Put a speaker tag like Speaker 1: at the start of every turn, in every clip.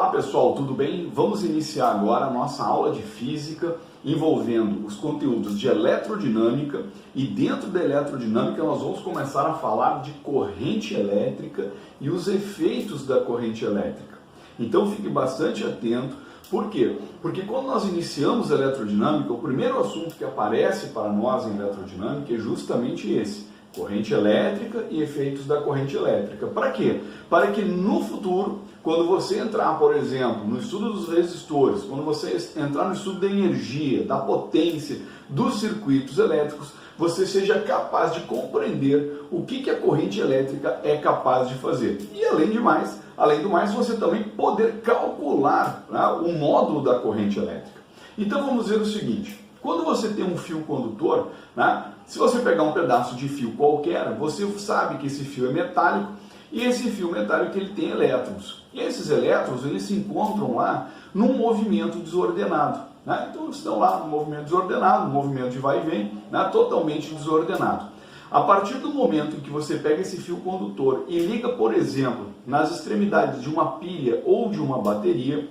Speaker 1: Olá pessoal, tudo bem? Vamos iniciar agora a nossa aula de física envolvendo os conteúdos de eletrodinâmica e dentro da eletrodinâmica nós vamos começar a falar de corrente elétrica e os efeitos da corrente elétrica. Então fique bastante atento. Por quê? Porque quando nós iniciamos a eletrodinâmica, o primeiro assunto que aparece para nós em eletrodinâmica é justamente esse. Corrente elétrica e efeitos da corrente elétrica. Para quê? Para que no futuro, quando você entrar, por exemplo, no estudo dos resistores, quando você entrar no estudo da energia, da potência, dos circuitos elétricos, você seja capaz de compreender o que a corrente elétrica é capaz de fazer. E além do mais, você também poder calcular, né, o módulo da corrente elétrica. Então vamos ver o seguinte. Quando você tem um fio condutor, né, se você pegar um pedaço de fio qualquer, você sabe que esse fio é metálico e esse fio metálico ele tem elétrons. E esses elétrons eles se encontram lá num movimento desordenado. Né? Então eles estão lá no movimento desordenado, no movimento de vai e vem, né, totalmente desordenado. A partir do momento em que você pega esse fio condutor e liga, por exemplo, nas extremidades de uma pilha ou de uma bateria,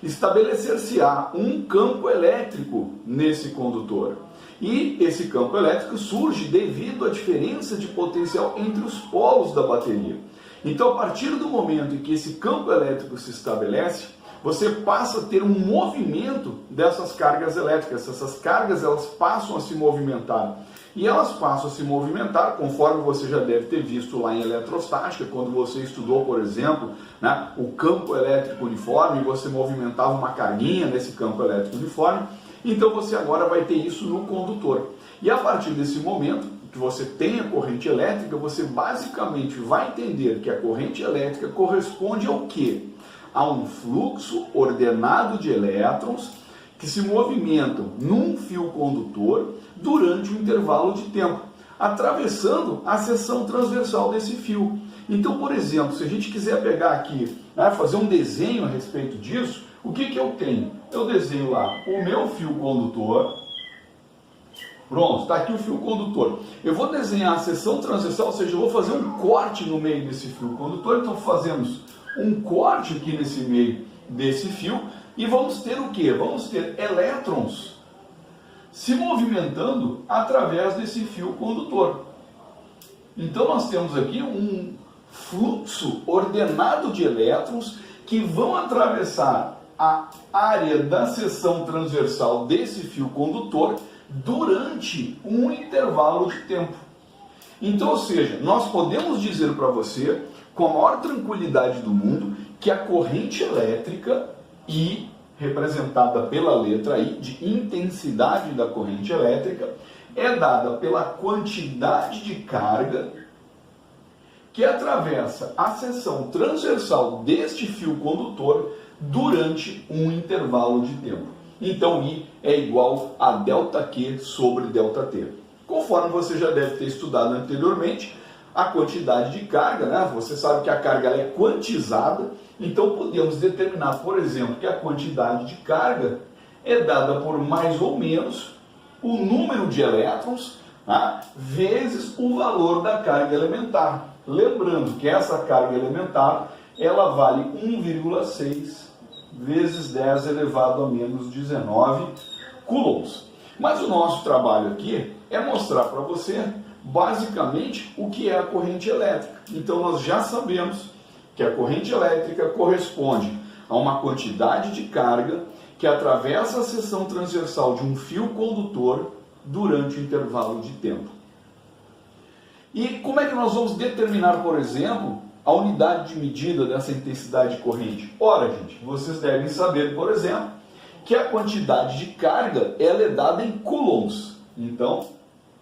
Speaker 1: estabelecer-se-á um campo elétrico nesse condutor. E esse campo elétrico surge devido à diferença de potencial entre os polos da bateria. Então, a partir do momento em que esse campo elétrico se estabelece, você passa a ter um movimento dessas cargas elétricas. Essas cargas elas passam a se movimentar. E elas passam a se movimentar, conforme você já deve ter visto lá em eletrostática, quando você estudou, por exemplo, né, o campo elétrico uniforme, e você movimentava uma carguinha nesse campo elétrico uniforme. Então você agora vai ter isso no condutor. E a partir desse momento que você tem a corrente elétrica, você basicamente vai entender que a corrente elétrica corresponde ao quê? A um fluxo ordenado de elétrons que se movimentam num fio condutor durante um intervalo de tempo, atravessando a seção transversal desse fio. Então, por exemplo, se a gente quiser pegar aqui, né, fazer um desenho a respeito disso, o que eu tenho? Eu desenho lá o meu fio condutor. Pronto, está aqui o fio condutor. Eu vou desenhar a seção transversal, ou seja, eu vou fazer um corte no meio desse fio condutor. Então fazemos um corte aqui nesse meio desse fio e vamos ter o quê? Vamos ter elétrons se movimentando através desse fio condutor. Então nós temos aqui um fluxo ordenado de elétrons que vão atravessar a área da seção transversal desse fio condutor durante um intervalo de tempo. Então, ou seja, nós podemos dizer para você, com a maior tranquilidade do mundo, que a corrente elétrica, I, representada pela letra I, de intensidade da corrente elétrica, é dada pela quantidade de carga que atravessa a seção transversal deste fio condutor durante um intervalo de tempo. Então, I é igual a ΔQ sobre ΔT. Conforme você já deve ter estudado anteriormente, a quantidade de carga, né? Você sabe que a carga ela é quantizada, então podemos determinar, por exemplo, que a quantidade de carga é dada por mais ou menos o número de elétrons, tá, vezes o valor da carga elementar. Lembrando que essa carga elementar ela vale 1,6 vezes 10 elevado a menos 19 coulombs. Mas o nosso trabalho aqui é mostrar para você basicamente o que é a corrente elétrica. Então nós já sabemos que a corrente elétrica corresponde a uma quantidade de carga que atravessa a seção transversal de um fio condutor durante o intervalo de tempo. E como é que nós vamos determinar, por exemplo, a unidade de medida dessa intensidade de corrente? Ora, gente, vocês devem saber, por exemplo, que a quantidade de carga ela é dada em coulombs. Então,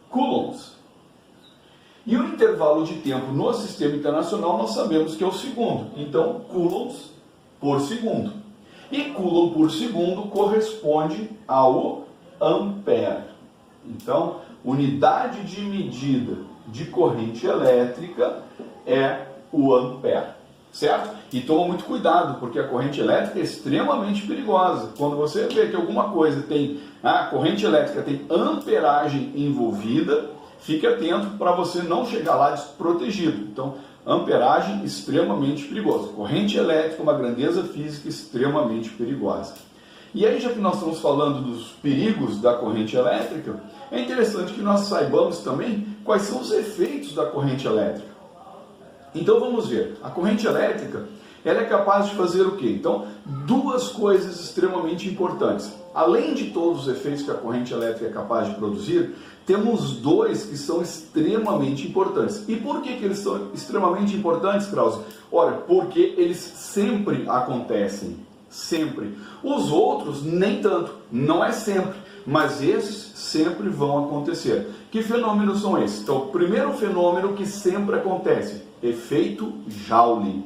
Speaker 1: coulombs. E o intervalo de tempo no sistema internacional nós sabemos que é o segundo. Então, coulombs por segundo. E coulomb por segundo corresponde ao ampere. Então, unidade de medida de corrente elétrica é o ampere, certo? E toma muito cuidado, porque a corrente elétrica é extremamente perigosa. Quando você vê que alguma coisa tem, a corrente elétrica tem amperagem envolvida, fique atento para você não chegar lá desprotegido. Então, Amperagem extremamente perigosa. Corrente elétrica, uma grandeza física extremamente perigosa. E aí, já que nós estamos falando dos perigos da corrente elétrica, é interessante que nós saibamos também quais são os efeitos da corrente elétrica. Então vamos ver, a corrente elétrica, ela é capaz de fazer o quê? Então, duas coisas extremamente importantes. Além de todos os efeitos que a corrente elétrica é capaz de produzir, temos dois que são extremamente importantes. E por que eles são extremamente importantes, Krause? Ora, porque eles sempre acontecem. Sempre. Os outros, nem tanto. Não é sempre. Mas esses sempre vão acontecer. Que fenômenos são esses? Então, o primeiro fenômeno que sempre acontece, efeito Joule. O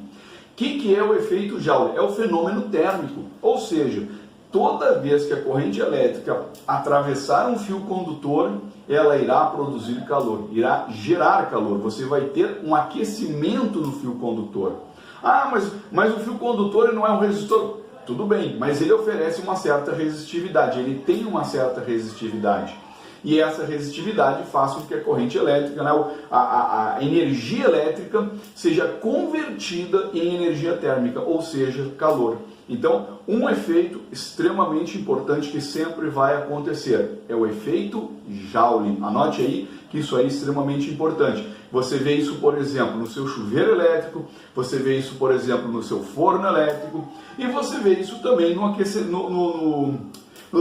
Speaker 1: que é o efeito Joule? É o fenômeno térmico. Ou seja, toda vez que a corrente elétrica atravessar um fio condutor, ela irá produzir calor, irá gerar calor. Você vai ter um aquecimento no fio condutor. Ah, mas o fio condutor não é um resistor. Tudo bem, mas ele oferece uma certa resistividade, ele tem uma certa resistividade. E essa resistividade faz com que a corrente elétrica, né, a energia elétrica, seja convertida em energia térmica, ou seja, calor. Então, um efeito extremamente importante que sempre vai acontecer é o efeito Joule. Anote aí que isso é extremamente importante. Você vê isso, por exemplo, no seu chuveiro elétrico, você vê isso, por exemplo, no seu forno elétrico, e você vê isso também no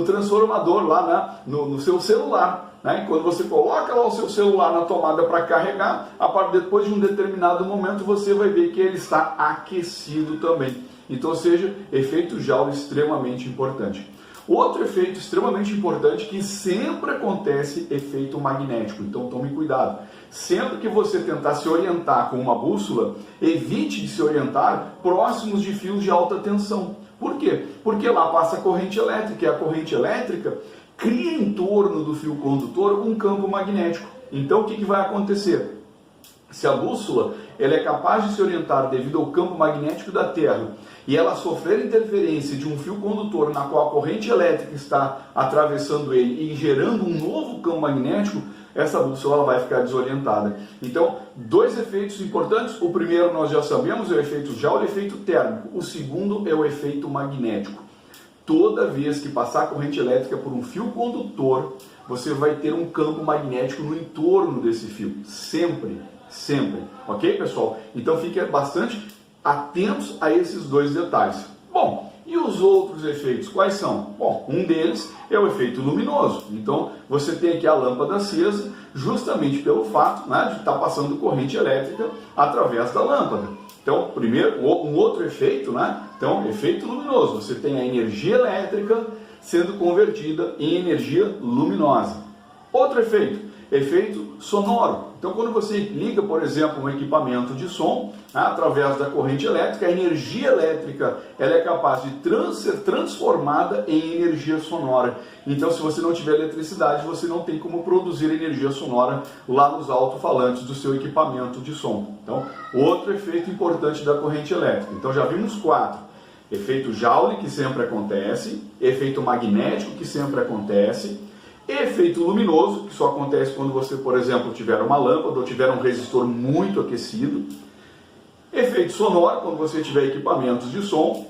Speaker 1: transformador lá, no seu celular. Né? Quando você coloca lá o seu celular na tomada para carregar, depois de um determinado momento você vai ver que ele está aquecido também. Então, ou seja, efeito Joule extremamente importante. Outro efeito extremamente importante que sempre acontece, efeito magnético. Então tome cuidado. Sempre que você tentar se orientar com uma bússola, evite de se orientar próximos de fios de alta tensão. Por quê? Porque lá passa a corrente elétrica, e a corrente elétrica cria em torno do fio condutor um campo magnético. Então o que vai acontecer? Se a bússola ela é capaz de se orientar devido ao campo magnético da Terra e ela sofrer interferência de um fio condutor na qual a corrente elétrica está atravessando ele e gerando um novo campo magnético, essa bússola vai ficar desorientada. Então, dois efeitos importantes. O primeiro nós já sabemos, é o efeito Joule, o efeito térmico. O segundo é o efeito magnético. Toda vez que passar a corrente elétrica por um fio condutor, você vai ter um campo magnético no entorno desse fio. Sempre. Sempre, ok, pessoal? Então fiquem bastante atentos a esses dois detalhes. Bom, e os outros efeitos, quais são? Bom, um deles é o efeito luminoso. Então você tem aqui a lâmpada acesa justamente pelo fato, né, de estar passando corrente elétrica através da lâmpada. Então, primeiro, um outro efeito, né? Então, efeito luminoso. Você tem a energia elétrica sendo convertida em energia luminosa. Outro efeito, efeito sonoro. Então, quando você liga, por exemplo, um equipamento de som, né, através da corrente elétrica, a energia elétrica ela é capaz de ser transformada em energia sonora. Então, se você não tiver eletricidade, você não tem como produzir energia sonora lá nos alto-falantes do seu equipamento de som. Então, outro efeito importante da corrente elétrica. Então, já vimos 4. Efeito Joule, que sempre acontece. Efeito magnético, que sempre acontece. Efeito luminoso, que só acontece quando você, por exemplo, tiver uma lâmpada ou tiver um resistor muito aquecido. Efeito sonoro, quando você tiver equipamentos de som.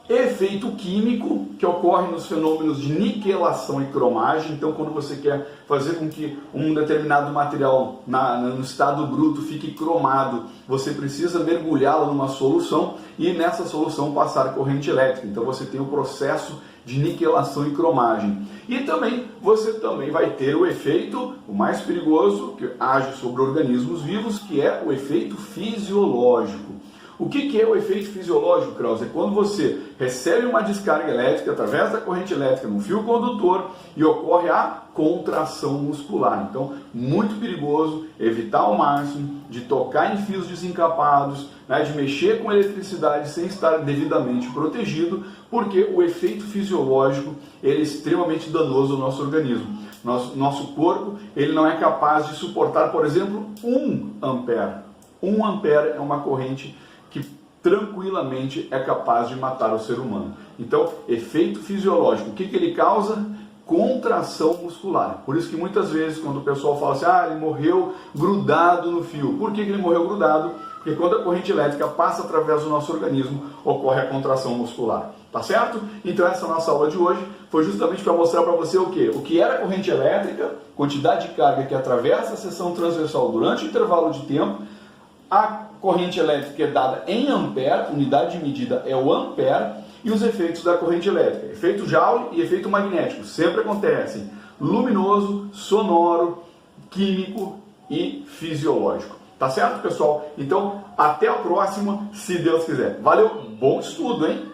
Speaker 1: Efeito químico, que ocorre nos fenômenos de niquelação e cromagem. Então, quando você quer fazer com que um determinado material no estado bruto fique cromado, você precisa mergulhá-lo numa solução e nessa solução passar corrente elétrica. Então, você tem o processo de niquelação e cromagem. E também você vai ter o efeito, o mais perigoso, que age sobre organismos vivos, que é o efeito fisiológico. O que é o efeito fisiológico, Krause? É quando você recebe uma descarga elétrica através da corrente elétrica no fio condutor e ocorre a contração muscular. Então, muito perigoso, evitar ao máximo de tocar em fios desencapados, né, de mexer com eletricidade sem estar devidamente protegido, porque o efeito fisiológico ele é extremamente danoso ao nosso organismo. Nosso corpo ele não é capaz de suportar, por exemplo, 1 ampere. 1 ampere é uma corrente que tranquilamente é capaz de matar o ser humano. Então, efeito fisiológico, o que ele causa? contração muscular. Por isso que muitas vezes quando o pessoal fala assim, ele morreu grudado no fio. Por que ele morreu grudado? Porque quando a corrente elétrica passa através do nosso organismo, ocorre a contração muscular. Tá certo? Então essa nossa aula de hoje foi justamente para mostrar para você o quê? O que era a corrente elétrica, quantidade de carga que atravessa a seção transversal durante o intervalo de tempo. A corrente elétrica é dada em ampere, unidade de medida é o ampere, e os efeitos da corrente elétrica. Efeito Joule e efeito magnético sempre acontecem. Luminoso, sonoro, químico e fisiológico. Tá certo, pessoal? Então, até a próxima, se Deus quiser. Valeu, bom estudo, hein?